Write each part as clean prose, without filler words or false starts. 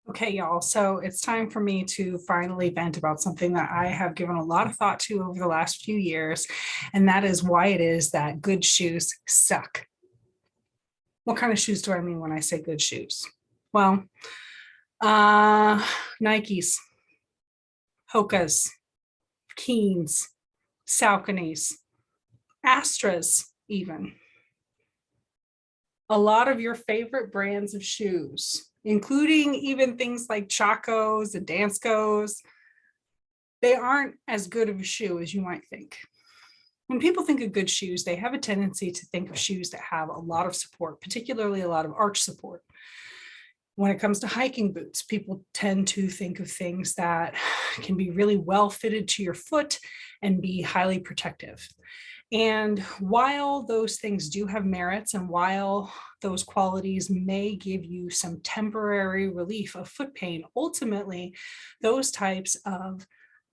Okay, y'all. So it's time for me to finally vent about something that I have given a lot of thought to over the last few years, and that is why it is that good shoes suck. What kind of shoes do I mean when I say good shoes? Well, uh, Nikes, Hokas, Keens, Sauconys, Astras, even. A lot of your favorite brands of shoes, including even things like Chacos and Danskos, they aren't as good of a shoe as you might think. When people think of good shoes, they have a tendency to think of shoes that have a lot of support, particularly a lot of arch support. When it comes to hiking boots, people tend to think of things that can be really well fitted to your foot and be highly protective. And while those things do have merits, and while those qualities may give you some temporary relief of foot pain, ultimately, those types of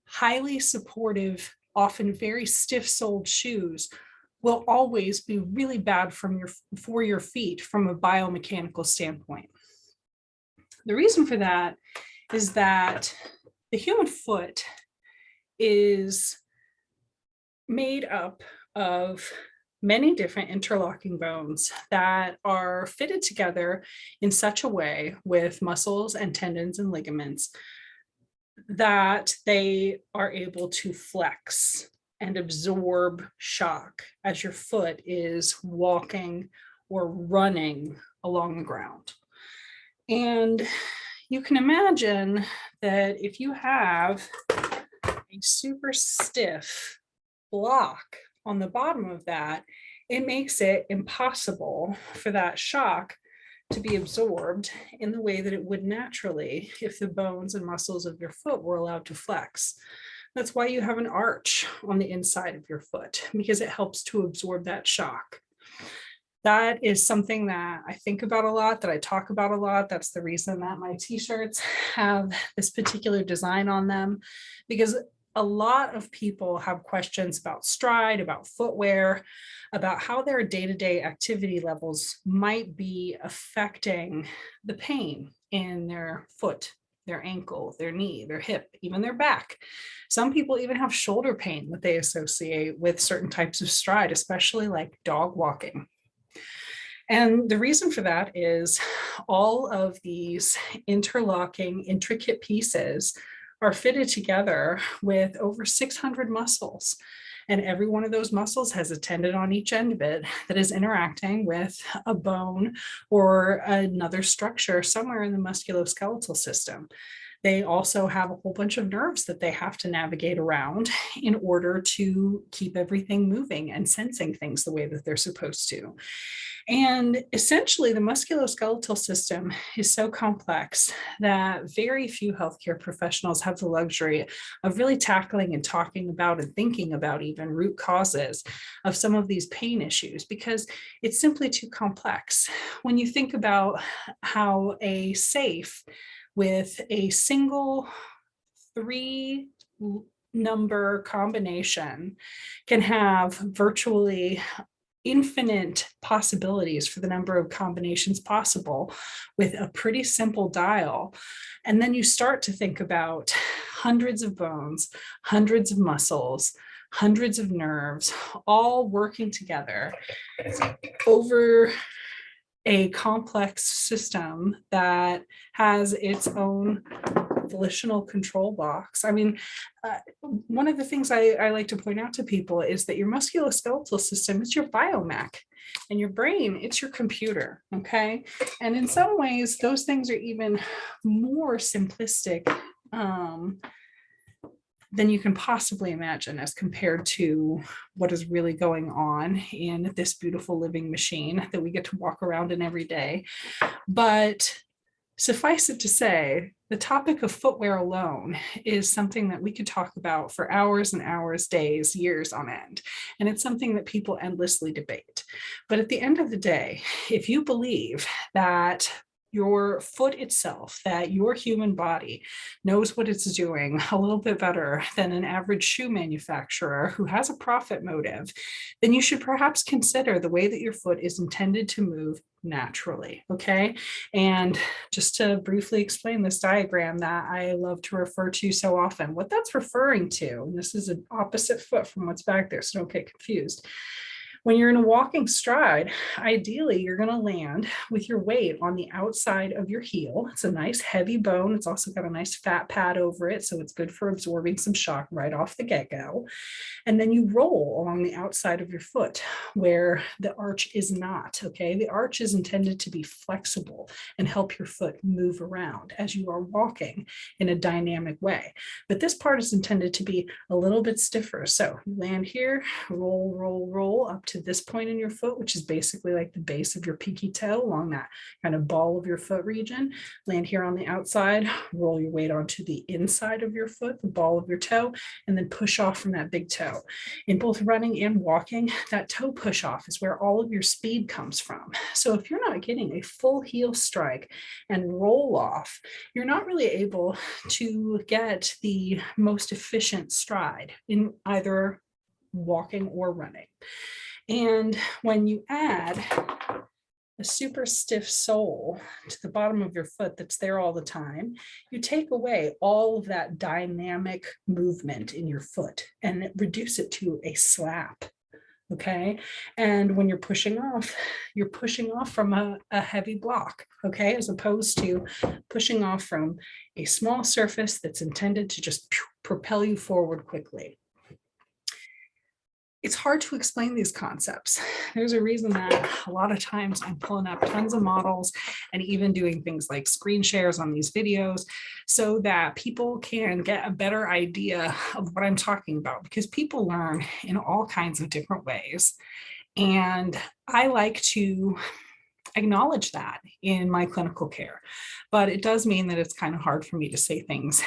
highly supportive, often very stiff-soled shoes will always be really bad for your feet from a biomechanical standpoint. The reason for that is that the human foot is made up of many different interlocking bones that are fitted together in such a way with muscles and tendons and ligaments that they are able to flex and absorb shock as your foot is walking or running along the ground. And you can imagine that if you have a super stiff block on the bottom of that, it makes it impossible for that shock to be absorbed in the way that it would naturally if the bones and muscles of your foot were allowed to flex. That's why you have an arch on the inside of your foot, because it helps to absorb that shock. That is something that I think about a lot, that I talk about a lot. That's the reason that my t-shirts have this particular design on them, because a lot of people have questions about stride, about footwear, about how their day-to-day activity levels might be affecting the pain in their foot, their ankle, their knee, their hip, even their back. Some people even have shoulder pain that they associate with certain types of stride, especially like dog walking. And the reason for that is all of these interlocking, intricate pieces are fitted together with over 600 muscles. And every one of those muscles has a tendon on each end of it that is interacting with a bone or another structure somewhere in the musculoskeletal system. They also have a whole bunch of nerves that they have to navigate around in order to keep everything moving and sensing things the way that they're supposed to. And essentially, the musculoskeletal system is so complex that very few healthcare professionals have the luxury of really tackling and talking about and thinking about even root causes of some of these pain issues, because it's simply too complex. When you think about how a safe with a single 3-number combination can have virtually infinite possibilities for the number of combinations possible with a pretty simple dial. And then you start to think about hundreds of bones, hundreds of muscles, hundreds of nerves, all working together over a complex system that has its own volitional control box. I mean, one of the things I like to point out to people is that your musculoskeletal system is your biomech, and your brain, it's your computer, okay? And in some ways, those things are even more simplistic than you can possibly imagine as compared to what is really going on in this beautiful living machine that we get to walk around in every day. But suffice it to say, the topic of footwear alone is something that we could talk about for hours and hours, days, years on end. And it's something that people endlessly debate. But at the end of the day, if you believe that your foot itself, that your human body knows what it's doing a little bit better than an average shoe manufacturer who has a profit motive, then you should perhaps consider the way that your foot is intended to move naturally. Okay. And just to briefly explain this diagram that I love to refer to so often, what that's referring to, and this is an opposite foot from what's back there, so don't get confused. When you're in a walking stride, ideally you're going to land with your weight on the outside of your heel. It's a nice heavy bone. It's also got a nice fat pad over it, so it's good for absorbing some shock right off the get-go. And then you roll along the outside of your foot where the arch is not, okay? The arch is intended to be flexible and help your foot move around as you are walking in a dynamic way. But this part is intended to be a little bit stiffer. So you land here, roll, roll, roll up to this point in your foot, which is basically like the base of your pinky toe along that kind of ball of your foot region. Land here on the outside, roll your weight onto the inside of your foot, the ball of your toe, and then push off from that big toe. In both running and walking, that toe push off is where all of your speed comes from. So if you're not getting a full heel strike and roll off, you're not really able to get the most efficient stride in either walking or running. And when you add a super stiff sole to the bottom of your foot that's there all the time, you take away all of that dynamic movement in your foot and reduce it to a slap. Okay. And when you're pushing off from a heavy block, okay, as opposed to pushing off from a small surface that's intended to just propel you forward quickly. It's hard to explain these concepts. There's a reason that a lot of times I'm pulling up tons of models and even doing things like screen shares on these videos so that people can get a better idea of what I'm talking about, because people learn in all kinds of different ways. And I like to acknowledge that in my clinical care, but it does mean that it's kind of hard for me to say things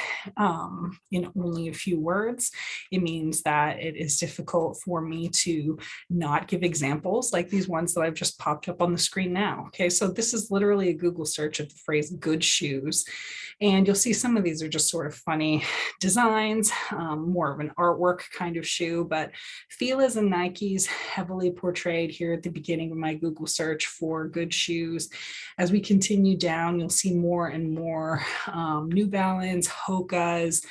in only a few words. It means that it is difficult for me to not give examples like these ones that I've just popped up on the screen now. Okay, so this is literally a Google search of the phrase good shoes. And you'll see some of these are just sort of funny designs, more of an artwork kind of shoe, but Fila's and Nikes heavily portrayed here at the beginning of my Google search for good shoes. As we continue down, you'll see more and more New Balance, Hoka's,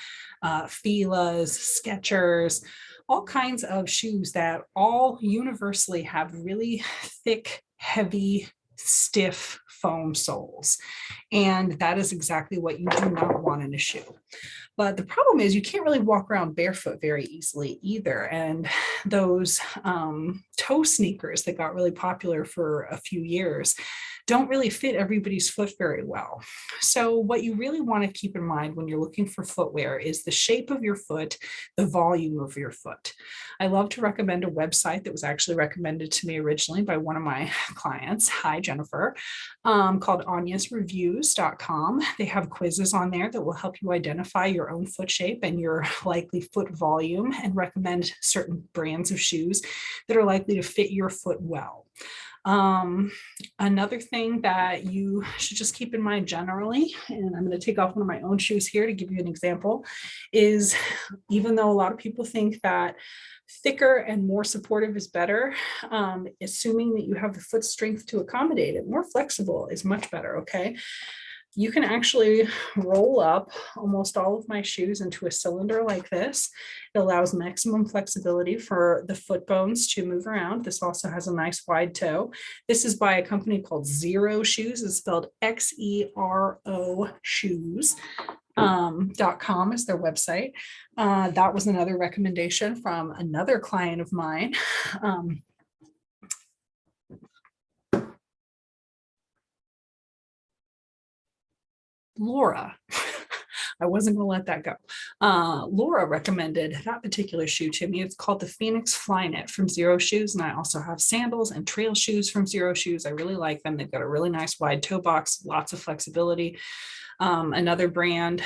Fila's, Skechers, all kinds of shoes that all universally have really thick, heavy, stiff foam soles. And that is exactly what you do not want in a shoe. But the problem is you can't really walk around barefoot very easily either. And those toe sneakers that got really popular for a few years don't really fit everybody's foot very well. So what you really want to keep in mind when you're looking for footwear is the shape of your foot, the volume of your foot. I love to recommend a website that was actually recommended to me originally by one of my clients. Hi, Jennifer, called anyasreviews.com. They have quizzes on there that will help you identify your own foot shape and your likely foot volume and recommend certain brands of shoes that are likely to fit your foot well. Another thing that you should just keep in mind generally, and I'm going to take off one of my own shoes here to give you an example, is even though a lot of people think that thicker and more supportive is better, assuming that you have the foot strength to accommodate it, more flexible is much better, okay? You can actually roll up almost all of my shoes into a cylinder like this. It allows maximum flexibility for the foot bones to move around. This also has a nice wide toe. This is by a company called Xero Shoes. It's spelled Xero shoes. .com is their website. That was another recommendation from another client of mine. Laura, I wasn't going to let that go. Laura recommended that particular shoe to me. It's called the Phoenix Flyknit from Xero Shoes. And I also have sandals and trail shoes from Xero Shoes. I really like them. They've got a really nice wide toe box, lots of flexibility. Another brand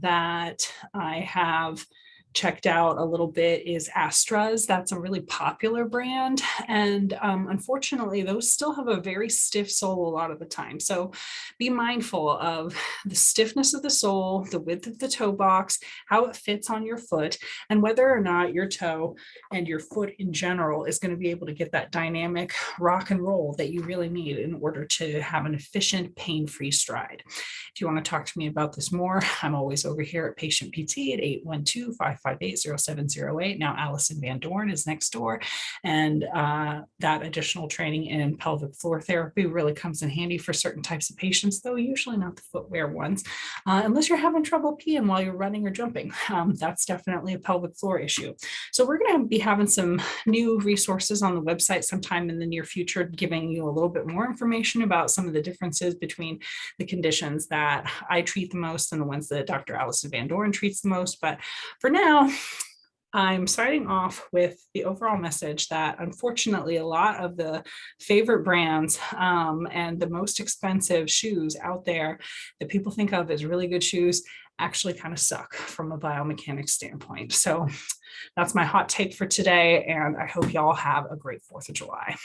that I have checked out a little bit is Astra's. That's a really popular brand. And unfortunately, those still have a very stiff sole a lot of the time. So be mindful of the stiffness of the sole, the width of the toe box, how it fits on your foot, and whether or not your toe and your foot in general is going to be able to get that dynamic rock and roll that you really need in order to have an efficient, pain-free stride. If you want to talk to me about this more, I'm always over here at Patient PT at 812-558-0708. Now Allison Van Dorn is next door, and that additional training in pelvic floor therapy really comes in handy for certain types of patients, though usually not the footwear ones, unless you're having trouble peeing while you're running or jumping. That's definitely a pelvic floor issue. So we're going to be having some new resources on the website sometime in the near future, giving you a little bit more information about some of the differences between the conditions that I treat the most and the ones that Dr. Allison Van Dorn treats the most. But for now, I'm starting off with the overall message that unfortunately a lot of the favorite brands and the most expensive shoes out there that people think of as really good shoes actually kind of suck from a biomechanics standpoint. So that's my hot take for today, and I hope y'all have a great 4th of July.